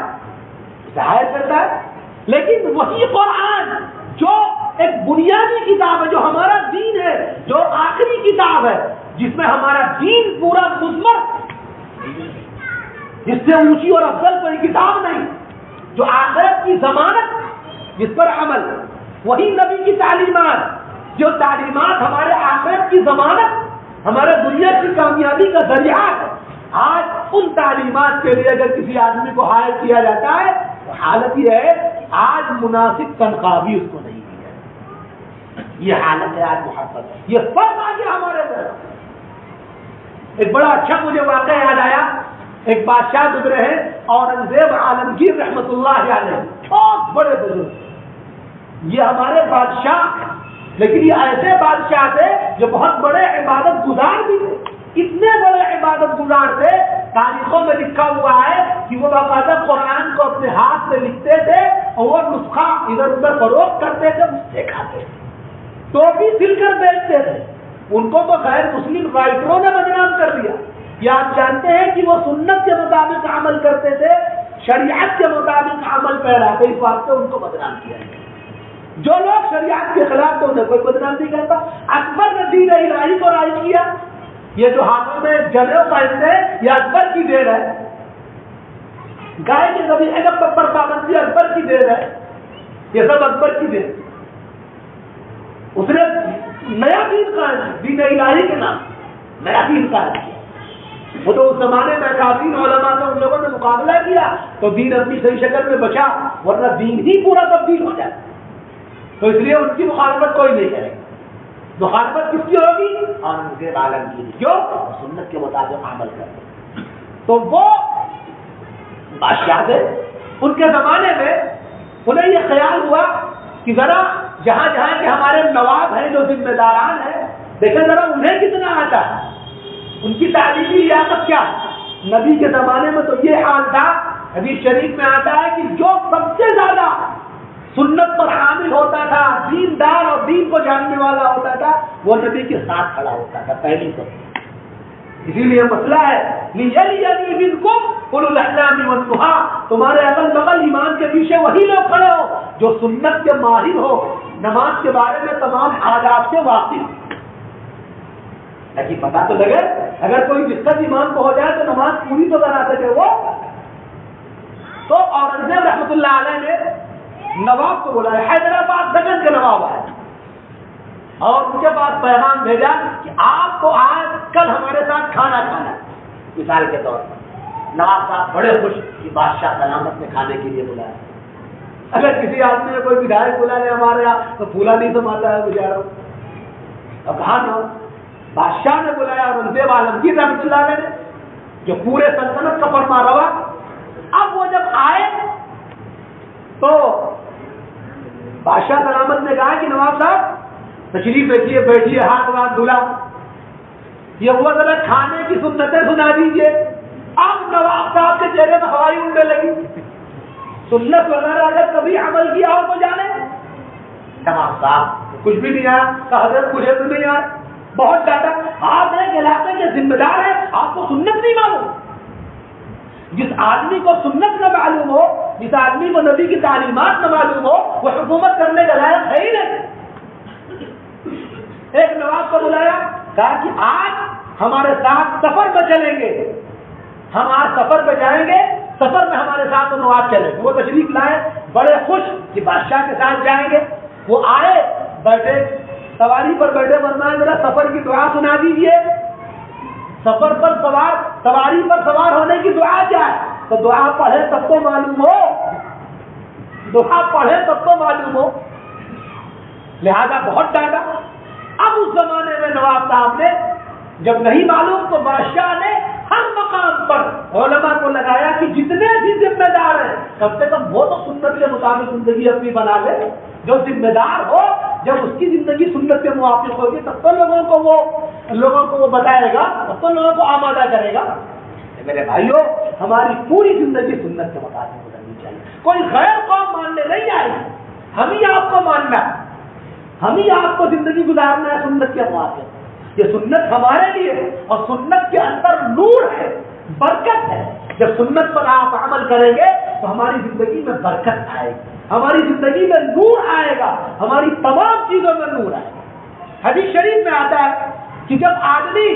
ہائر کرتا ہے۔ لیکن وہی قرآن جو ایک بنیادی کتاب ہے، جو ہمارا دین ہے، جو آخری کتاب ہے، جس میں ہمارا دین پورا مضمر، جس سے اونچی اور افضل کوئی کتاب نہیں، جو آخرت کی ضمانت، جس پر عمل، وہی نبی کی تعلیمات، جو تعلیمات ہمارے آخرت کی ضمانت، ہمارے دنیا کی کامیابی کا ذریعہ ہے۔ آج ان تعلیمات کے لیے اگر کسی آدمی کو ہائر کیا جاتا ہے تو حالت یہ ہے کہ آج مناسب تنخواہ بھی اس کو نہیں دی جاتی۔ یہ حالت ہے آج محبت، یہ فرق آ گیا ہمارے اندر۔ ایک بڑا اچھا مجھے واقعہ یاد آیا، ایک بادشاہ گزرے ہیں اورنگزیب عالمگیر رحمت اللہ علیہ، بہت بڑے بزرگ، یہ ہمارے بادشاہ، لیکن یہ ایسے بادشاہ تھے جو بہت بڑے عبادت گزار بھی تھے، اتنے بڑے عبادت گزار تھے، تاریخوں میں لکھا ہوا ہے کہ وہ باقاعدہ قرآن کو اپنے ہاتھ سے لکھتے تھے اور وہ نسخہ ادھر ادھر فروخت کرتے تھے، اس سے کھاتے تھے، ٹوپی سل کر بیچتے تھے۔ ان کو تو غیر مسلم رائٹروں نے بدنام کر دیا۔ یہ آپ جانتے ہیں کہ وہ سنت کے مطابق عمل کرتے تھے، شریعت کے مطابق عمل پیرا تو اس بات سے ان کو بدنام کیا ہے. جو لوگ شریعت کے خلاف تو انہیں کوئی بدنام نہیں کرتا. اکبر نے دین الہی کو رائج کیا. یہ جو ہاتھوں میں جنیو پہنتے ہیں یہ اکبر کی دیر ہے. گائے کے ذبیحے کا پر پابندی اکبر کی دیر ہے. یہ سب اکبر کی دیر. اس نے نیا دین قائم کیا, دین الہی کے نام نیا دین قائم کیا. وہ تو اس زمانے میں کافی علماء نے ان لوگوں نے مقابلہ کیا تو دین اپنی صحیح شکل میں بچا, ورنہ دین ہی پورا تبدیل ہو جائے. تو اس لیے ان کی مخالفت کوئی نہیں کرے گا. مخالفت کس کی ہوگی؟ اور ان کے عالم کی. کیوں؟ سنت کے مطابق عمل کرتے. تو وہ بادشاہ تھے, ان کے زمانے میں انہیں یہ خیال ہوا کہ ذرا جہاں جہاں کے ہمارے نواب ہیں جو ذمہ داران ہیں, دیکھیں ذرا انہیں کتنا آتا ہے, ان کی تعلیمی لیاقت کیا ہے. نبی کے زمانے میں تو یہ حال تھا, حدیث شریف میں آتا ہے کہ جو سب سے زیادہ سنت پر حامل ہوتا تھا, دیندار اور دین کو جاننے والا ہوتا تھا, وہ نبی کے ساتھ کھڑا ہوتا تھا پہلی تو. اسی لیے مسئلہ ہے لِيَلِيَنِي مِنْكُمْ أُولُو الْأَحْلَامِ وَالنُّهَىٰ, تمہارے اگل بغل ایمان کے پیچھے وہی لوگ کھڑے ہو جو سنت کے ماہر ہو, نماز کے بارے میں تمام آداب سے واقف. لیکن پتا تو لگے, اگر کوئی جس ایمان کو ہو جائے تو نماز پوری تو بنا سکے وہ. تو اورنگزیب رحمۃ اللہ علیہ نے نواب کو بلایا, حیدرآباد دکن کے نواب آئے اور ان کے پاس پیغام بھیجا کہ آپ کو آج کل ہمارے ساتھ کھانا کھانا. مثال کے طور پر نواب صاحب بڑے خوش کہ بادشاہ سلامت نے کھانے کے لیے بلایا. اگر کسی آدمی نے کوئی ودھایک بلا لے ہمارے یہاں تو پھولا نہیں سماتا ہے بیچارہ. اب کہاں نہ بادشاہ نے بلایا اورنگزیب عالمگیر رحمۃ اللہ علیہ نے, جو پورے سلطنت کا فرما روا. اب وہ جب آئے تو بادشاہ سلامت نے کہا کہ نواب صاحب تشریف رکھیے, بیٹھیے, ہاتھ واتھ دھلا, یہ ہوا ذرا کھانے کی سنتیں سنا دیجیے. اب نواب صاحب کے چہرے میں ہوائی اڑنے لگی. سنت وغیرہ اگر کبھی عمل کیا ہو تو جانے. نواب صاحب کچھ بھی نہیں آیا, کہ حضرت مجھے تو نہیں آیا. بہت زیادہ آپ ایک علاقے کے ذمہ دار ہیں, آپ کو سنت نہیں معلوم. جس آدمی کو سنت نہ معلوم ہو, جس آدمی کو نبی کی تعلیمات نہ معلوم ہو, وہ حکومت کرنے کا لائق ہے ہی نہیں. ایک نواب کو بلایا, کہا کہ آج ہمارے ساتھ سفر پہ چلیں گے, ہم آج سفر پہ جائیں گے, سفر میں ہمارے ساتھ نواب چلیں گے. وہ تشریف لائے, بڑے خوش کہ بادشاہ کے ساتھ جائیں گے. وہ آئے, بیٹھے, سواری پر بیٹھے, فرمایا ذرا سفر کی دعا سنا دیجیے. سفر پر سوار, سواری پر سوار ہونے کی دعا کیا ہے؟ تو دعا پڑھے سب کو معلوم ہو, دعا پڑھے سب کو معلوم ہو. لہذا بہت ڈانٹا. اب اس زمانے میں نواب صاحب نے جب نہیں معلوم تو بادشاہ نے ہر مقام پر علماء کو لگایا کہ جتنے بھی ذمہ دار ہیں کم سے کم وہ تو سنت کے مطابق زندگی اپنی بنا لے. جو ذمہ دار ہو جب اس کی زندگی سنت کے موافق ہوگی تب تو لوگوں کو وہ بتائے گا, تب تو لوگوں کو آمادہ کرے گا. میرے بھائیوں, ہماری پوری زندگی سنت کے مطابق گزرنی چاہیے. کوئی غیر قوم ماننے نہیں آئے, ہم ہی آپ کو ماننا ہے, ہم ہی آپ کو زندگی گزارنا ہے سنت کے موافق. یہ سنت ہمارے لیے ہے اور سنت کے اندر نور ہے, برکت ہے. جب سنت پر آپ عمل کریں گے تو ہماری زندگی میں برکت آئے گی, ہماری زندگی میں نور آئے گا, ہماری تمام چیزوں میں نور آئے گا. حدیث شریف میں آتا ہے کہ جب آدمی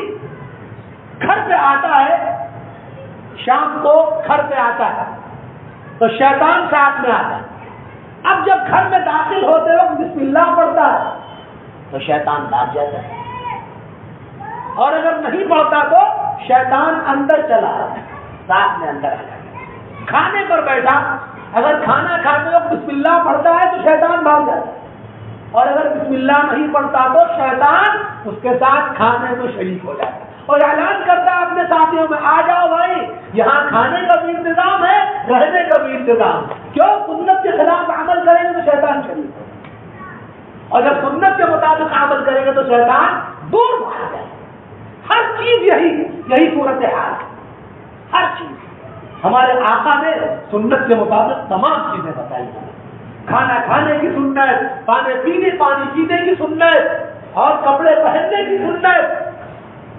گھر پہ آتا ہے, شام کو گھر پہ آتا ہے تو شیطان ساتھ میں آتا ہے. اب جب گھر میں داخل ہوتے وقت بسم اللہ پڑھتا ہے تو شیطان بھاگ جاتا ہے, اور اگر نہیں پڑھتا تو شیطان اندر چلا آتا ہے, ساتھ میں اندر آ جاتا ہے. کھانے پر بیٹھا, اگر کھانا کھاتے وقت بسم اللہ پڑھتا ہے تو شیطان بھاگ جاتا ہے, اور اگر بسم اللہ نہیں پڑھتا تو شیطان اس کے ساتھ کھانے میں شریک ہو جاتا ہے اور اعلان کرتا ہے اپنے ساتھیوں میں, آ جاؤ بھائی, یہاں کھانے کا بھی انتظام ہے, رہنے کا بھی انتظام. کیوں؟ سنت کے خلاف عمل کریں گے تو شیطان شریک ہوگا, اور جب سنت کے مطابق عمل کریں گے تو شیطان دور بھاگ جائے. ہر چیز یہی صورت حال ہے. ہر چیز ہمارے آقا نے سنت کے مطابق تمام چیزیں بتائی ہیں. کھانا کھانے کی سنت, پانی پینے کی سنت, اور کپڑے پہننے کی سنت,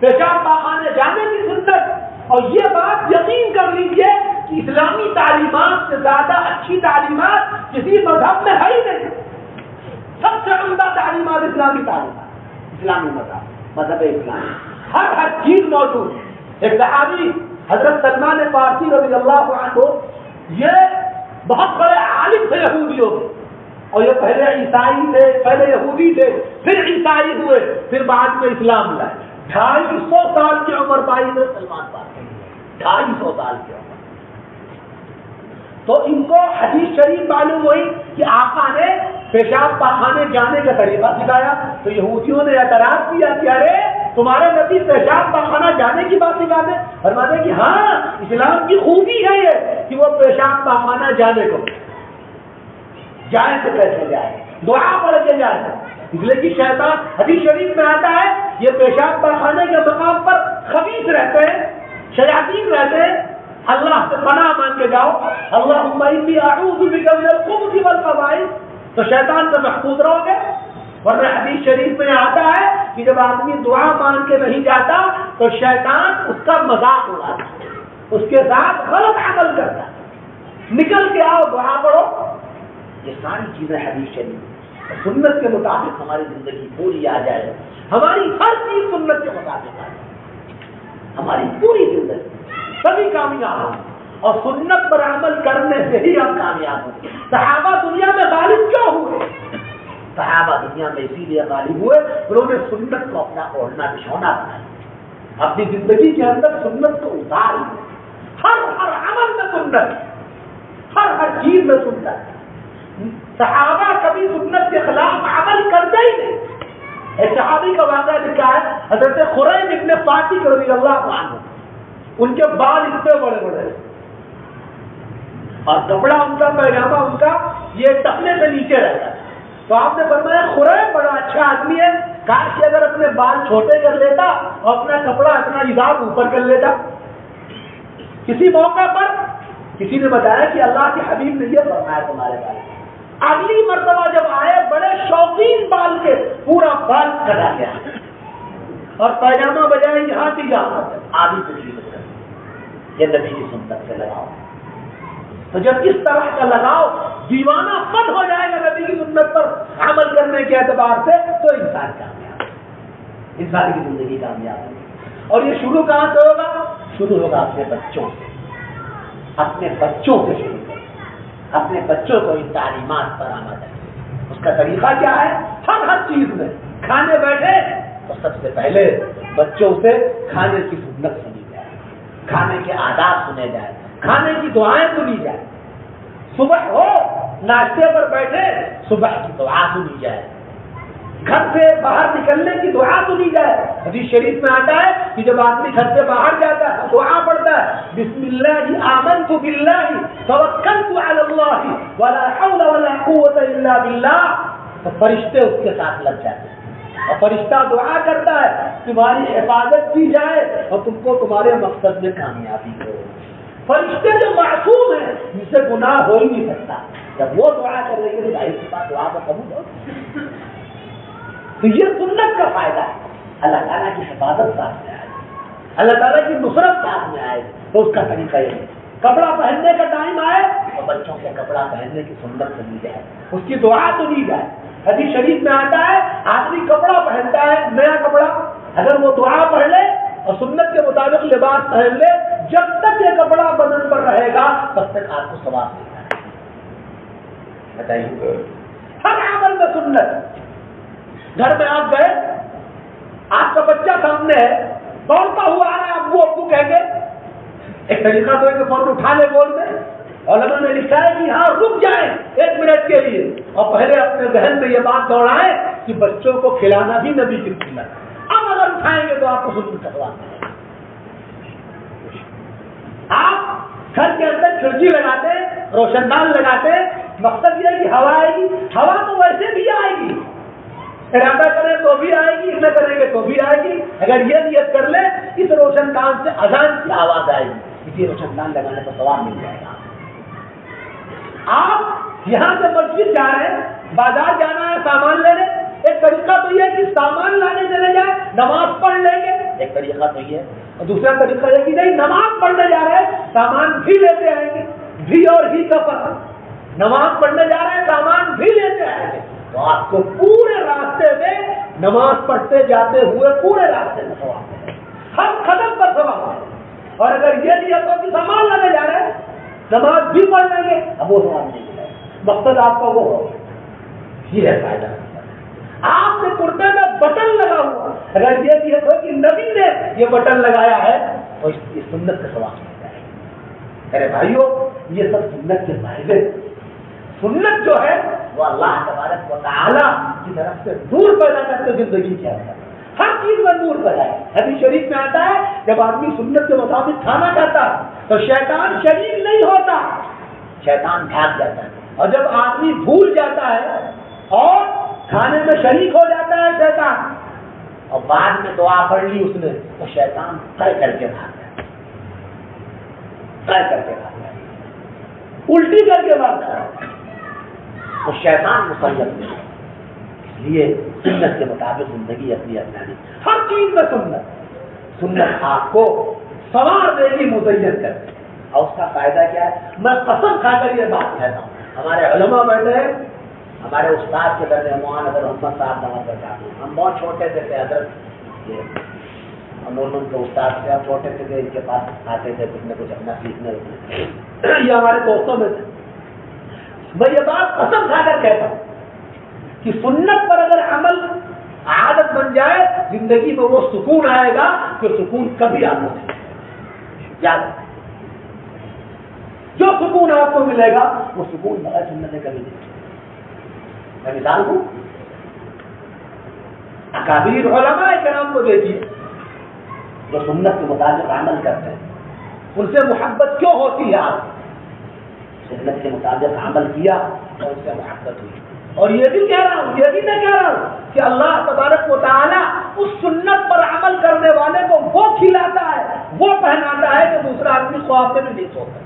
پیشاب پاخانے جانے کی سنت. اور یہ بات یقین کر لیجیے کہ اسلامی تعلیمات سے زیادہ اچھی تعلیمات کسی مذہب میں ہے ہی نہیں. سب سے عمدہ تعلیمات اسلامی تعلیمات، اسلامی مذہب اسلامی، ہر چیز موجود. ایک صحابی حضرت سلمان فارسی رضی اللہ عنہ، یہ بہت بڑے عالم تھے یہودیوں کے، اور یہ پہلے عیسائی تھے، پہلے یہودی تھے، پھر عیسائی ہوئے، پھر بعد میں اسلام لائے. 250 سال کی عمر پائی میں سلمان فارسی، 250 سال کی عمر. تو ان کو حدیث شریف معلوم ہوئی کہ آقا نے پیشاب پاخانے جانے کا طریقہ سکھایا. تو یہودیوں نے اعتراض کیا کہ ارے تمہارے نبی پیشاب پاخانہ جانے کی بات سکھاتے. فرماتے کہ ہاں اسلام کی خوبی ہے یہ کہ وہ پیشاب پاخانہ جانے کو جائے سے کیسے جائے، دعا پڑھ کے جائے. اس لیے کہ شیطان حدیث شریف میں آتا ہے یہ پیشاب پاخانے کے مقام پر خبیث رہتے ہیں، شیاطین رہتے ہیں. اللہ سے پناہ مانگ کے جاؤ، اللہم انی اعوذ بک من الخبث والخبائث، تو شیطان سے محفوظ رہو گے. ورنہ حدیث شریف میں آتا ہے کہ جب آدمی دعا مانگ کے نہیں جاتا تو شیطان اس کا مذاق اڑاتا ہے، اس کے ساتھ غلط عمل کرتا ہے. نکل کے آؤ، دعا پڑھو. یہ ساری چیزیں حدیث شریف سنت کے مطابق ہماری زندگی پوری آ جائے، ہماری ہر چیز سنت کے مطابق آ جائے، ہماری پوری زندگی سبھی کامیاب ہوں. اور سنت پر عمل کرنے سے ہی ہم کامیاب ہوں. صحابہ دنیا میں غالب کیوں ہوئے؟ صحابہ دنیا میں اسی لیے غالب ہوئے انہوں نے سنت کو اپنا اوڑھنا بچھونا بنایا، اپنی زندگی کے اندر سنت کو اتار لیا. ہر عمل میں سنت، ہر چیز میں سنت. صحابہ کبھی سنت کے خلاف عمل کرتے ہی نہیں. ایک صحابی کا واقعہ لکھا ہے حضرت خریم ابن فاطق رضی اللہ عنہ، ان کے بال اتنے بڑے بڑے اور کپڑا ان کا پیجامہ ان کا یہ ٹخنے سے نیچے رہتا ہے. تو آپ نے فرمایا خریم بڑا اچھا آدمی ہے، کاش کہ اگر اپنے بال چھوٹے کر لیتا اور اپنا کپڑا اپنا اداب اوپر کر لیتا. کسی موقع پر کسی نے بتایا کہ اللہ کے حبیب نے یہ فرمایا تمہارے بارے میں. اگلی مرتبہ جب آئے بڑے شوقین بال کے، پورا بال کٹا گیا اور پیجامہ بجائے یہاں کی جہاں آدھی کچھ یہ نبی کی سنت سے لگاؤ. تو جب اس طرح کا لگاؤ دیوانہ پن ہو جائے گا نبی کی سنت پر عمل کرنے کے اعتبار سے، تو انسان کامیاب، انسان کی زندگی کامیاب ہوگی. اور یہ شروع کہاں سے ہوگا؟ شروع ہوگا اپنے بچوں سے. اپنے بچوں سے شروع کریں، اپنے بچوں کو ان تعلیمات پر عمل کریں. اس کا طریقہ کیا ہے؟ ہر چیز میں کھانے بیٹھے تو سب سے پہلے بچوں سے کھانے کی سنت سنی جائے، کھانے کے آداب سنے جائے، کھانے کی دعائیں سنی جائے. صبح ہو ناشتے پر بیٹھے صبح کی دعا سنی جائے، گھر سے باہر نکلنے کی دعا سنی جائے. حدیث شریف میں آتا ہے کہ جب آدمی گھر سے باہر جاتا ہے دعا پڑھتا ہے بسم اللہ آمنت باللہ توکلت علی اللہ ولا حول ولا قوت الا باللہ، تو فرشتے اس کے ساتھ لگ جاتے ہیں اور فرشتہ دعا کرتا ہے تمہاری حفاظت کی جائے اور تم کو تمہارے مقصد میں کامیابی ہو. فرشتے جو معصوم ہیں جن سے گناہ ہو ہی نہیں سکتا، جب وہ دعا کر رہے ہیں ظاہر سی بات دعا کا قبول ہو. تو یہ سنت کا فائدہ ہے. اللہ تعالیٰ کی حفاظت ساتھ میں آئے، اللہ تعالیٰ کی نصرت ساتھ میں آئے. تو اس کا طریقہ یہ ہے کپڑا پہننے کا ٹائم آئے تو بچوں کے کپڑا پہننے کی سنت سنی جائے، اس کی دعا سنی جائے. حدیث شریف میں آتا ہے آدمی کپڑا پہنتا ہے نیا کپڑا، اگر وہ دعا پڑھ لے اور سنت کے مطابق لباس پہن لے، جب تک یہ کپڑا بدن پر رہے گا تب تک آپ کو ثواب ملتا ہے. بتائیے ہر عمل میں سنت. گھر میں آپ گئے، آپ کا بچہ سامنے ہے، دوڑتا ہوا آ رہا ہے، ابو کہیں گے ایک طریقہ تو ہے کہ فون اٹھا لے گول میں. علماء نے لکھا ہے کہ ہاں رک جائیں 1 منٹ کے لیے اور پہلے اپنے ذہن میں یہ بات دوڑائیں کہ بچوں کو کھلانا بھی نبی کی سنت ہے. اب اگر اٹھائیں گے تو آپ کو سنت کروا دیں. آپ گھر کے اندر کھڑکی لگاتے، روشن دان لگاتے، مقصد یہ ہے کہ ہوا آئے گی. ہوا تو ویسے بھی آئے گی، ارادہ کریں تو بھی آئے گی، نہ کریں گے تو بھی آئے گی. اگر یہ نیت کر لیں اس روشن دان سے اذان کی آواز آئے گی، اسی روشن دان لگانے پر ثواب مل جائے گا. آپ یہاں سے مسجد جا رہے ہیں، بازار جانا ہے سامان لینے، ایک ایک طریقہ تو یہ ہے کہ سامان لانے چلے جائیں نماز پڑھ لیں گے، ایک طریقہ تو یہ ہے، اور دوسرا طریقہ یہ کہ نہیں نماز پڑھنے جا رہے ہیں سامان بھی لیتے آئیں گے، بھی اور ہی کا فرق، نماز پڑھنے جا رہے ہیں سامان بھی لیتے آئیں گے، تو آپ کو پورے راستے میں نماز پڑھتے جاتے ہوئے پورے راستے میں ثواب ہے، ہر قدم پر ثواب ہے۔ اور اگر یہ نہیں ہو کہ سامان لانے جا رہے ہیں نماز بھی پڑھ لیں گے، اب وہ ثواب نہیں ملے گا، مقصد آپ کا وہ ہو، یہ ہے فائدہ۔ آپ کے کرتے میں بٹن لگا ہوا، اگر یہ بھی ہے کہ نبی نے یہ بٹن لگایا ہے تو اس کی سنت کا ثواب ملتا ہے۔ میرے بھائیوں یہ سب سنت کے فائدے، سنت جو ہے وہ اللہ تبارک و تعالی کی طرف سے نور پیدا کرتے زندگی کے اندر، ہر چیز میں نور پیدا ہے۔ حدیث شریف میں آتا ہے جب آدمی سنت کے مطابق کھانا کھاتا ہے تو شیطان شریک نہیں ہوتا، شیطان بھاگ جاتا ہے، اور جب آدمی بھول جاتا ہے اور کھانے میں شریک ہو جاتا ہے شیطان، اور بعد میں دعا پڑھ لی اس نے تو شیطان طے کر کے بھاگ جاتا ہے، طے کر کے بھاگ جاتا ہے، الٹی کر کے بھاگ جاتا ہے، تو شیطان مسلط نہیں ہے۔ اس لیے سنت کے مطابق زندگی اپنی اپنانی، ہر چیز میں سنت، سنت آپ کو سوار دے گی، مزین کر دے، اور اس کا فائدہ کیا ہے؟ میں قسم کھا کر یہ بات کہتا ہوں، ہمارے علماء بیٹھے ہیں، ہمارے استاد کے درمیان مولانا حضرت محمد صاحب نواز بچاتے، ہم بہت چھوٹے سے تھے حضرت، ہم ان کے استاد سے چھوٹے سے تھے، ان کے پاس آتے تھے کچھ نہ کچھ اپنا سیکھنے، یہ ہمارے دوستوں میں تھے۔ میں یہ بات قسم کھا کر کہتا ہوں کہ سنت پر اگر عمل عادت بن جائے زندگی میں وہ سکون آئے گا کہ سکون کبھی آپ کو نہیں، یاد جو سکون آپ کو ملے گا وہ سکون بغیر سنت سے کبھی نہیں۔ میں مثال ہوں، اکابر علماء کرام کو دیکھیے جو سنت کے مطابق عمل کرتے ہیں، ان سے محبت کیوں ہوتی ہے؟ آپ سنت کے مطابق عمل کیا اور ان سے محبت ہوئی۔ اور یہ بھی کہہ رہا ہوں، یہ بھی میں کہہ رہا ہوں کہ اللہ تبارک و تعالیٰ اس سنت پر عمل کرنے والے کو وہ کھلاتا ہے، وہ پہناتا ہے کہ دوسرا آدمی خواب میں بھی نہیں سوتا۔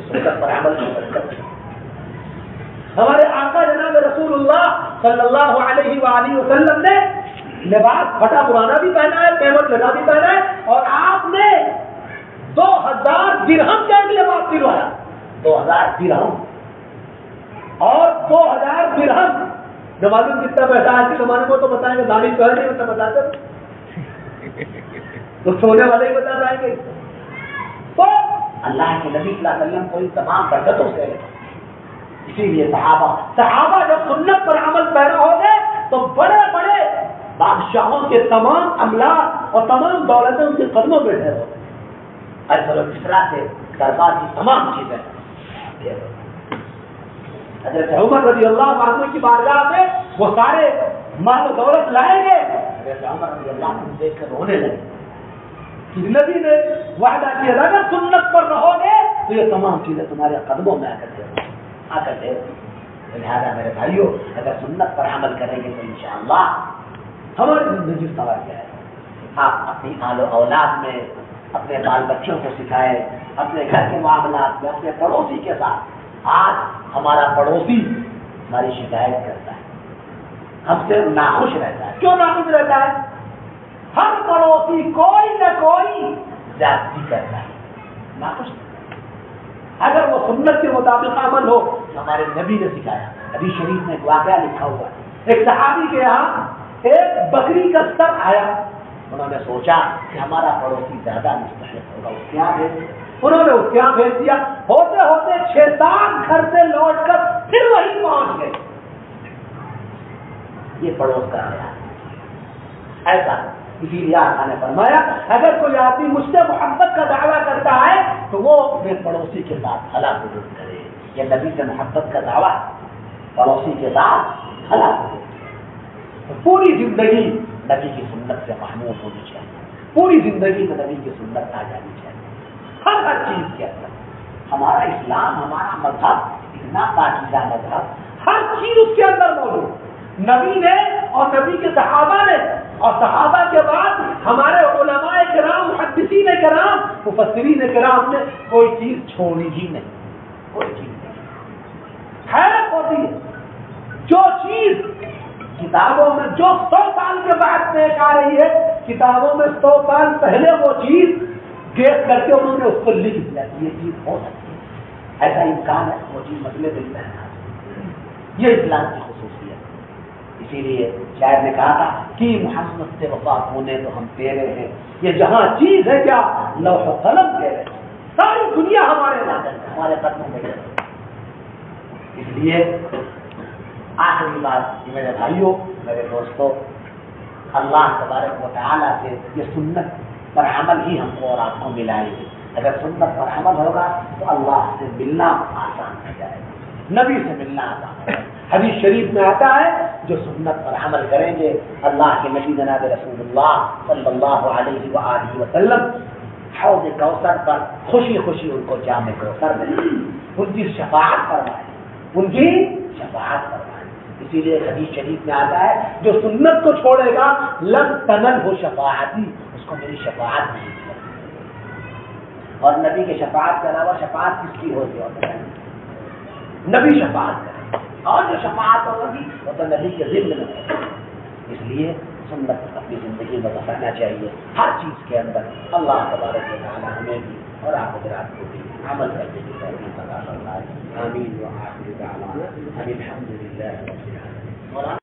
سنت پر عمل نہیں کرتا۔ ہمارے آقا جناب رسول اللہ صلی اللہ علیہ وآلہ وسلم نے لباس پھٹا پرانا بھی پہنا ہے، پیمنٹ لگا بھی پہنا ہے، اور آپ نے 2000 درہم کا ایک لباس دلوایا، 2000 درہم، اور 2000 درہم جو معلوم کتنا پیسہ آج کے زمانے کو تو بتائیں گے، دانی تو ہے نہیں ہوتا بتاتے تو سونے والے ہی بتا جائیں گے۔ تو اللہ کے نبی صلی اللہ علیہ وسلم کو ان تمام برکتوں سے، اسی لیے صحابہ جب سنت پر عمل پیرا ہو گئے تو بڑے بڑے بادشاہوں کے تمام املاک اور تمام دولتیں ان کے قدموں پہ ٹھہر ہو گئے، ایسا کسرا سے دربار کی تمام چیزیں۔ حضرت عمر رضی اللہ عنہ کی بارگاہ میں وہ سارے مال و دولت لائیں گے، حضرت عمر رضی اللہ عنہ دیکھ کر رونے لگے کہ نبی نے وعدہ کیا اگر سنت پر رہو گے تو یہ تمام چیزیں تمہارے قدموں میں آ کر دے۔ لہٰذا میرے بھائیوں اگر سنت پر عمل کریں گے تو انشاءاللہ ہماری زندگی سنور جائے۔ آپ اپنی آل و اولاد میں اپنے بال بچوں کو سکھائیں، اپنے گھر کے معاملات میں، اپنے پڑوسی کے ساتھ۔ آج ہمارا پڑوسی ہماری شکایت کرتا ہے، ہم سے ناخوش رہتا ہے۔ کیوں ناخوش رہتا ہے؟ ہر پڑوسی کوئی نہ کوئی زیادتی کرتا ہے، ناخوش۔ اگر وہ سنت کے مطابق عمل ہو، ہمارے نبی نے سکھایا، نبی شریف میں ایک واقعہ لکھا ہوا ہے، ایک صحابی کے یہاں ایک بکری کا سر آیا، انہوں نے سوچا کہ ہمارا پڑوسی زیادہ مستحق ہوگا، اس کے یہاں بھیج دیا۔ انہوں نے اس کے یہاں بھیج دیا، ہوتے ہوتے 6-7 گھر سے لوٹ کر پھر وہیں پہنچ گئے۔ یہ پڑوس کا خیال ایسا، اسی لیے آقا نے فرمایا اگر کوئی آدمی مجھ سے محبت کا دعویٰ کرتا ہے تو وہ اپنے پڑوسی کے ساتھ بھلا سلوک کرے۔ یہ نبی سے محبت کا دعویٰ، پڑوسی کے ساتھ بھلا سلوک۔ پوری زندگی نبی کی سنت سے محمود ہونی چاہیے، پوری زندگی میں نبی کی سنت آ جانی چاہیے، ہر چیز کے اندر۔ ہمارا اسلام، ہمارا مذہب اتنا پاکیزہ مذہب، ہر چیز اس کے اندر موجود۔ نبی نے اور نبی کے صحابہ نے اور صحابہ کے بعد ہمارے علماء کرام، محدثین کرام، مفسرین کرام نے کوئی چیز چھوڑی ہی نہیں، کوئی چیز نہیں۔ حیرت ہوتی ہے جو چیز کتابوں میں جو 100 سال کے بعد پیش آ رہی ہے، کتابوں میں 100 سال پہلے وہ چیز گیس کر کے انہوں نے اس کو لکھ دیا کہ یہ چیز ہو سکتی ہے، ایسا امکان ہے، وہ چیز مسئلے دل میں ہے۔ یہ اسلام کی خصوصیت۔ اسی لیے شاعر نے کہا تھا کہ محمد سے وفات ہونے تو ہم تیرے ہیں، یہ جہاں چیز ہے کیا لوح و قلم تیرے، ساری دنیا ہمارے نازل ہے، ہمارے قدموں میں ہے۔ اس لیے آخری بات کہ میرے بھائیوں، میرے دوستوں، اللہ تبارک و تعالیٰ سے یہ سنت پر عمل ہی ہم کو اور آپ کو ملائے گی۔ اگر سنت پر عمل ہوگا تو اللہ سے ملنا آسان ہو جائے گا، نبی سے ملنا آسان ہو جائے گا۔ حدیث شریف میں آتا ہے جو سنت پر عمل کریں گے اللہ کے نبی جناب رسول اللہ صلی اللہ علیہ وآلہ وسلم حوض کوثر پر خوشی خوشی ان کو جام کوثر میں ان کی شفاعت فرمائے، ان کی شفاعت فرمائے۔ اسی لیے حدیث شریف میں آتا ہے جو سنت کو چھوڑے گا لن تنلہ شفاعتی، اس کو میری شفاعت نہیں ملے۔ اور نبی کے شفاعت کے علاوہ شفاعت کس کی ہوگی؟ اور نبی شفاعت کرے، اور جو شفاعت ہوگی وہ تو نبی کے ذمہ میں ہے۔ اس لیے سنت اپنی زندگی میں بسانا چاہیے ہر چیز کے اندر۔ اللہ تبارک و تعالی ہمیں بھی اور آپ حضرات کو بھی عمل کرنے کی توفیق عطا فرمائے۔ آمین و آخر دعوانا ان الحمد للہ رب العالمین۔